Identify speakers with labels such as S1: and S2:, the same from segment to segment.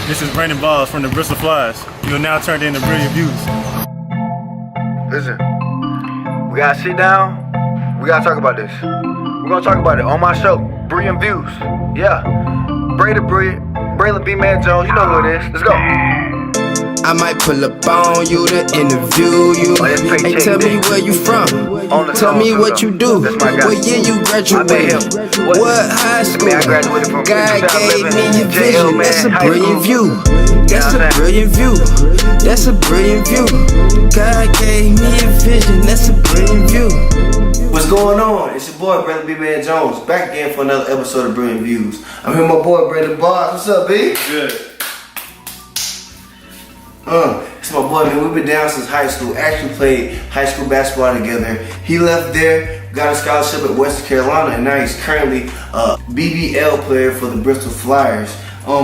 S1: This is Brandon Boggs from the Bristol Flyers. You are now turned into Brilliant Views.
S2: Listen, we gotta sit down. We gotta talk about this. We're gonna talk about it on my show, Brilliant Views. Yeah, Breylon Bman Jones. You know who it is. Let's go.
S3: I might pull up on you to interview you. Hey, tell me where you from. Tell me what you do. What year you graduated? What high school? God gave me a vision. That's a brilliant view. That's a brilliant view. That's a brilliant view. God gave me a vision. That's a brilliant view.
S4: What's going on? It's your boy Brandon Bman Jones, back again for another episode of Brilliant Views. I'm here with my boy Brandon Boggs. What's up, B?
S1: Good.
S4: It's my boy, man. We've been down since high school. Actually played high school basketball together. He left there, got a scholarship at Western Carolina, and now he's currently a BBL player for the Bristol Flyers.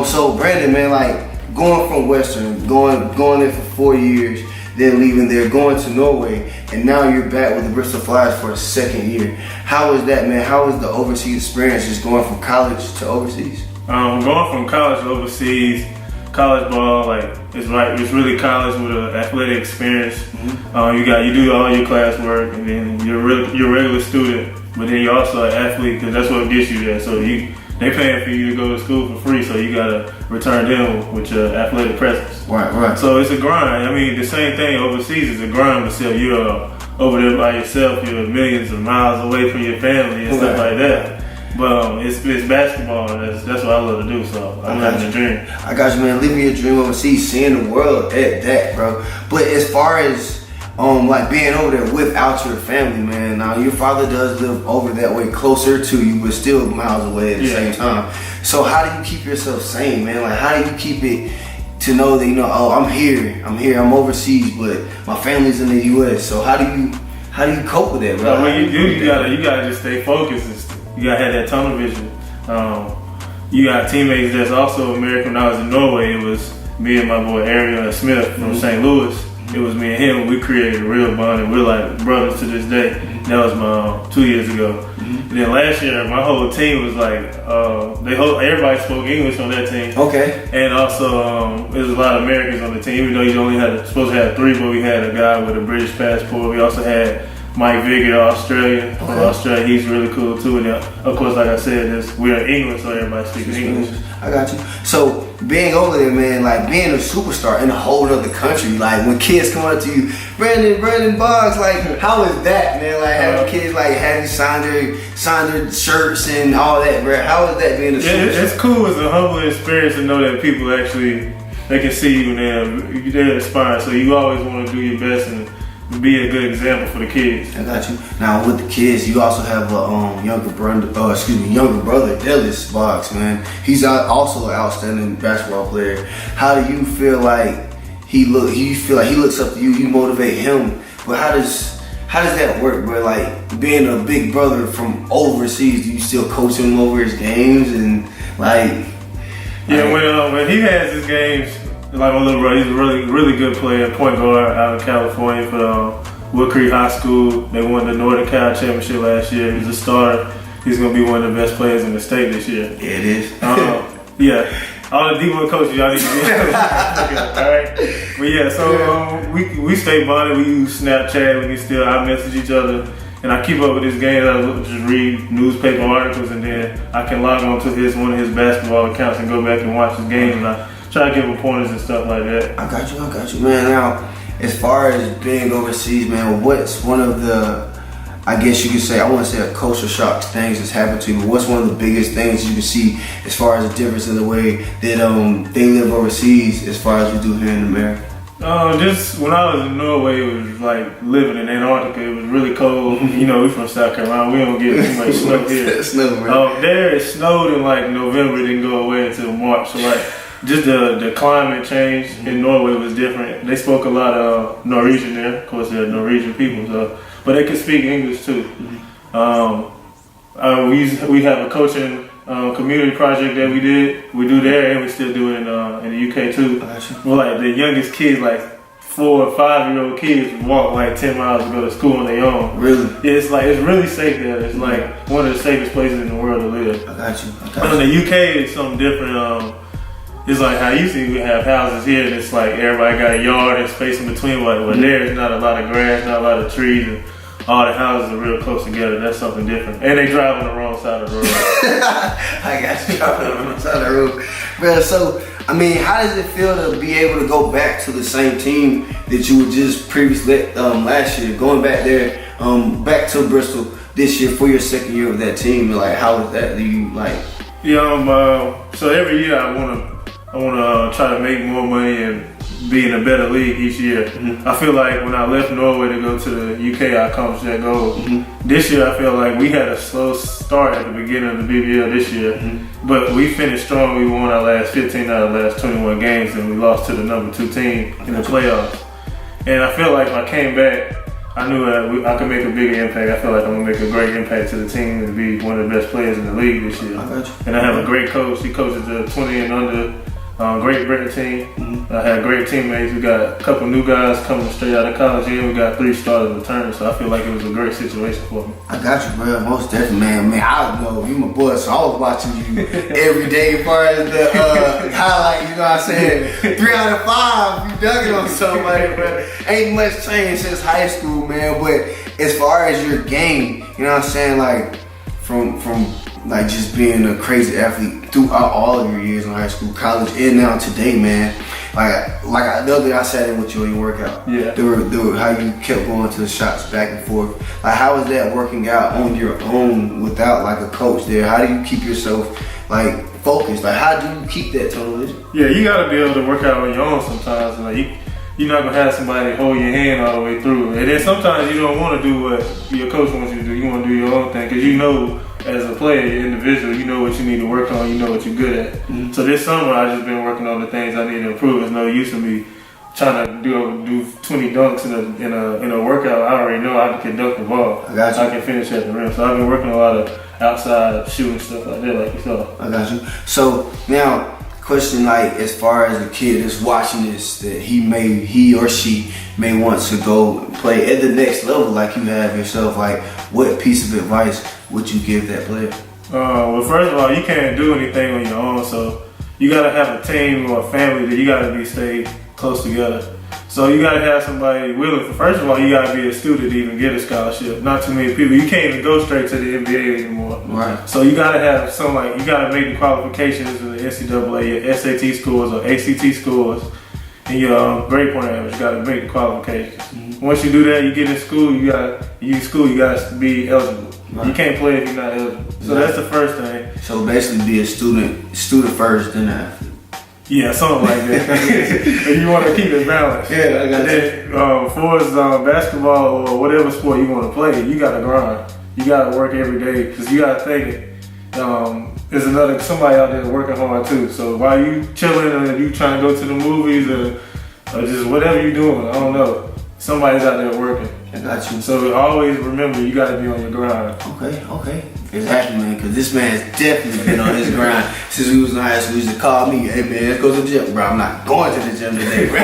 S4: So Brandon, man, like going from Western, going there for 4 years, then leaving there, going to Norway, and now you're back with the Bristol Flyers for a second year. How is that, man? How was the overseas experience, just going from college to overseas?
S1: Going from college to overseas, college ball, it's really college with an athletic experience. You do all your classwork, and then you're a regular student, but then you're also an athlete because that's what gets you there. So they paying for you to go to school for free, so you gotta return them with your athletic presence.
S4: Right.
S1: So it's a grind. I mean, the same thing overseas is a grind, but you're over there by yourself. You're millions of miles away from your family and stuff like that. But it's basketball. That's what I love to do. So I'm having a dream.
S4: I got you, man. Living your dream overseas, seeing the world at that, bro. But as far as like being over there without your family, man. Now your father does live over that way, closer to you, but still miles away at the same time. So how do you keep yourself sane, man? Like how do you keep it to know that I'm here, I'm overseas, but my family's in the U.S. So how do you cope with that, bro?
S1: When you do, you gotta just stay focused. You gotta have that tunnel vision. You got teammates that's also American. When I was in Norway, it was me and my boy Ariel Smith from St. Louis. It was me and him. We created a real bond, and we're like brothers to this day. That was 2 years ago. And then last year, my whole team was like, everybody spoke English on that team.
S4: Okay.
S1: And also, there was a lot of Americans on the team. Even though you only supposed to have 3, but we had a guy with a British passport. We also had Mike Vigor, Australia. From Australia, he's really cool too. And of course, like I said, we're in England, so everybody speaks English.
S4: I got you. So being over there, man, like being a superstar in a whole other country, like when kids come up to you, Brandon Boggs, like how is that, man? Like having kids like having signed their shirts and all that, bro. How is that being a superstar?
S1: It's cool. It's a humbling experience to know that people actually they can see you and they're inspired. So you always want to do your best and be a good example for the kids.
S4: I got you. Now with the kids, you also have a younger brother, Ellis Boggs, man. He's also an outstanding basketball player. How do you feel like he looks up to you? You motivate him, but how does that work, bro? Like being a big brother from overseas, do you still coach him over his games and like?
S1: Yeah, when he has his games. Like my little brother, he's a really good player, point guard out of California for Wood Creek High School. They won the Northern Cal Championship last year. He's a starter. He's gonna be one of the best players in the state this year.
S4: Yeah, it is.
S1: Yeah, all the D1 coaches, y'all need to be all right. But yeah, so we stay bonded. We use Snapchat. I message each other, and I keep up with his games. I just read newspaper articles, and then I can log on to one of his basketball accounts and go back and watch his games. And I try to give him pointers and stuff like that.
S4: I got you, man. Now, as far as being overseas, man, what's one of the, I guess you could say, I want to say a culture shock things that's happened to you, but what's one of the biggest things you can see as far as the difference in the way that they live overseas as far as we do here in America?
S1: Just when I was in Norway, it was like living in Antarctica. It was really cold. We from South Carolina. We don't get too much snow here.
S4: Snow, right?
S1: There it snowed in like November. It didn't go away until March. So like, just the climate change in Norway was different. They spoke a lot of Norwegian there. Of course, they're Norwegian people, but they could speak English too. We have a coaching community project that we do there, and we still do it in the UK too. We're like the youngest kids, like 4 or 5-year-old kids, walk like 10 miles to go to school on their own.
S4: Really?
S1: Yeah, it's really safe there. It's like one of the safest places in the world to live.
S4: I got you.
S1: In the UK, it's something different. it's like how you see we have houses here, and it's like everybody got a yard and space in between. But there's not a lot of grass, not a lot of trees, and all the houses are real close together. That's something different. And they drive on the wrong side of the road.
S4: I got you, driving on the wrong side of the road. Bro, so, I mean, how does it feel to be able to go back to the same team that you were just previously last year, going back there, back to Bristol this year for your second year of that team? And like, how was that? Do you like?
S1: Yeah, so every year I wanna try to make more money and be in a better league each year. I feel like when I left Norway to go to the UK, I accomplished that goal. This year, I feel like we had a slow start at the beginning of the BBL this year, but we finished strong. We won our last 15 out of the last 21 games, and we lost to the number 2 team in the playoffs. And I feel like when I came back, I knew that I could make a bigger impact. I feel like I'm gonna make a great impact to the team and be one of the best players in the league this year. And I have a great coach. He coaches the 20 and under. Great Britain team. I had great teammates. We got a couple new guys coming straight out of college here. We got 3 starters returning, so I feel like it was a great situation for me.
S4: I got you, bro. Most definitely, man. I know you my boy, so I was watching you every day as far as the highlights. You know what I'm saying? 3 out of 5, you dug it on somebody, bro. Ain't much changed since high school, man. But as far as your game, you know what I'm saying, like from like just being a crazy athlete throughout all of your years in high school, college, and now today, man. Like the other day I sat in with you on your workout.
S1: Yeah.
S4: How you kept going to the shots back and forth. Like, how was that working out on your own without like a coach there? How do you keep yourself like focused? Like, how do you keep that tunnel vision?
S1: Yeah, you gotta be able to work out on your own sometimes. Like you're not gonna have somebody hold your hand all the way through. And then sometimes you don't want to do what your coach wants you to do. You want to do your own thing because you know, as a player, individual, you know what you need to work on. You know what you're good at. So this summer, I just been working on the things I need to improve. It's no use of me trying to do 20 dunks in a workout. I already know I can dunk the ball.
S4: I got you.
S1: I can finish at the rim. So I've been working a lot of outside shooting stuff like that, like you saw.
S4: I got you. So now, question, like, as far as a kid that's watching this, that he or she may want to go play at the next level like you have yourself, like, what piece of advice would you give that player?
S1: Well, first of all, you can't do anything on your own, so you gotta have a team or a family that you gotta stay close together. So you gotta have somebody willing. First of all, you gotta be a student to even get a scholarship. Not too many people. You can't even go straight to the NBA anymore.
S4: Right.
S1: So you gotta have you gotta make the qualifications in the NCAA, your SAT scores or ACT scores, and your grade point average. You gotta make the qualifications. Once you do that, you get in school. You gotta be eligible. Right. You can't play if you're not eligible. So that's the first thing.
S4: So basically, be a student first, then an athlete.
S1: Yeah, something like that. You want to keep it balanced.
S4: Yeah, I got
S1: that. For basketball or whatever sport you want to play, you got to grind. You got to work every day because you got to think there's somebody out there working hard too. So while you chilling and you trying to go to the movies or just whatever you're doing, I don't know, somebody's out there working.
S4: I got you.
S1: So always remember, you got to be on your grind.
S4: Okay. Exactly, man, because this man's definitely been on his grind since we was in high school. He used to call me, hey, man, let's go to the gym. Bro, I'm not going to the gym today, bro.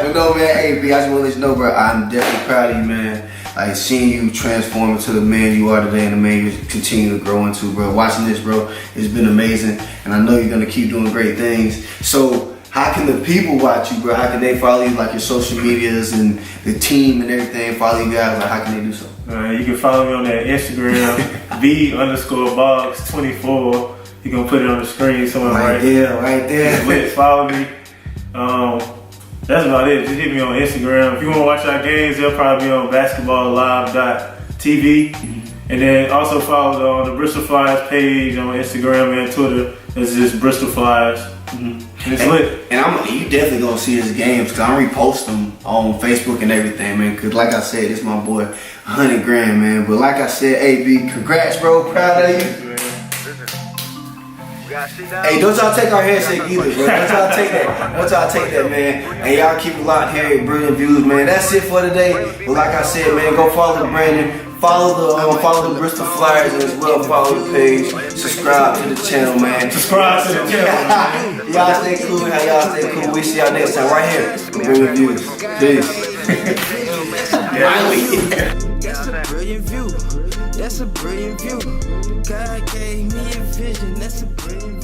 S4: But no, man, hey, B, I just want to let you know, bro, I'm definitely proud of you, man. Like, seeing you transform into the man you are today and the man you continue to grow into, bro. Watching this, bro, it's been amazing, and I know you're going to keep doing great things. So, how can the people watch you, bro? How can they follow you, like your social medias and the team and everything, follow you guys? Like, how can they do so?
S1: You can follow me on that Instagram, B_Boggs24. You can put it on the screen somewhere
S4: right there.
S1: Let's follow me. That's about it. Just hit me on Instagram. If you want to watch our games, they'll probably be on basketballlive.tv. And then also follow the Bristol Flyers page on Instagram and Twitter. It's just Bristol Flyers. It's lit.
S4: And you definitely gonna see his games because I'm repost them on Facebook and everything, man. Because like I said, this my boy, 100 grand, man. But like I said, AB, congrats, bro. Proud of you. Hey, don't y'all take our handshake either, bro. Don't y'all take that, man. And y'all keep it locked here at Brilliant Views, man. That's it for today. But like I said, man, go follow Brandon. Follow the Bristol Flyers as well. Follow the page. Subscribe to the channel, man.
S1: Subscribe to the channel.
S4: Y'all stay cool. How y'all stay cool. We see y'all next time right here. Brilliant Views. Peace.
S3: That's a brilliant view. That's a brilliant view. God gave me a vision. That's a brilliant view.